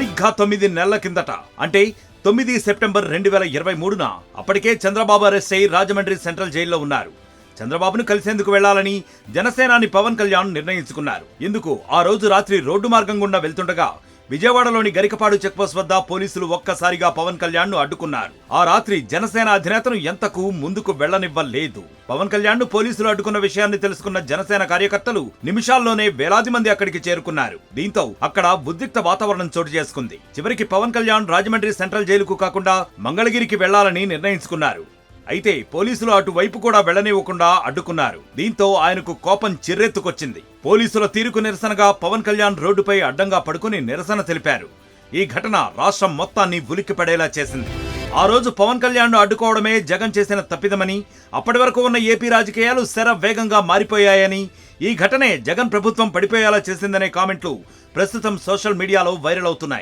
సరిగ్గా 9 నెలల కిందట అంటే 9 సెప్టెంబర్ 2023న అప్పటికే చంద్రబాబు అరెస్ట్ అయి రాజమండ్రి సెంట్రల్ జైల్లో ఉన్నారు. చంద్రబాబును కలిసేందుకు వెళ్లాలని జనసేనాని పవన్ కళ్యాణ్ నిర్ణయించుకున్నారు. ఇందుకు ఆ రోజు రాత్రి రోడ్డు మార్గం గుండా వెళ్తుండగా విజయవాడలోని గరికపాడు చెక్పోస్ట్ వద్ద పోలీసులు ఒక్కసారిగా పవన్ కళ్యాణ్ ను అడ్డుకున్నారు. ఆ రాత్రి జనసేన అధినేతను ఎంతకు ముందుకు వెళ్లనివ్వలేదు. పవన్ కళ్యాణ్ ను పోలీసులు అడ్డుకున్న విషయాన్ని తెలుసుకున్న జనసేన కార్యకర్తలు నిమిషాల్లోనే వేలాది మంది అక్కడికి చేరుకున్నారు. దీంతో అక్కడ ఉద్రిక్త వాతావరణం చోటు చేసుకుంది. చివరికి పవన్ కళ్యాణ్ రాజమండ్రి సెంట్రల్ జైలుకు కాకుండా మంగళగిరికి వెళ్లాలని నిర్ణయించుకున్నారు. అయితే పోలీసులు అటువైపు కూడా వెళ్లనివ్వకుండా అడ్డుకున్నారు. దీంతో ఆయనకు కోపం చిర్రెత్తుకొచ్చింది. పోలీసుల తీరుకు నిరసనగా పవన్ కళ్యాణ్ రోడ్డుపై అడ్డంగా పడుకుని నిరసన తెలిపారు. ఈ ఘటన రాష్ట్రం మొత్తాన్ని ఉలిక్కిపడేలా చేసింది. ఆ రోజు పవన్ కళ్యాణ్ ను అడ్డుకోవడమే జగన్ చేసిన తప్పిదమని, అప్పటి వరకు ఉన్న ఏపీ రాజకీయాలు వేగంగా మారిపోయాయని, ఈ ఘటనే జగన్ ప్రభుత్వం పడిపోయేలా చేసిందనే కామెంట్లు ప్రస్తుతం సోషల్ మీడియాలో వైరల్ అవుతున్నాయి.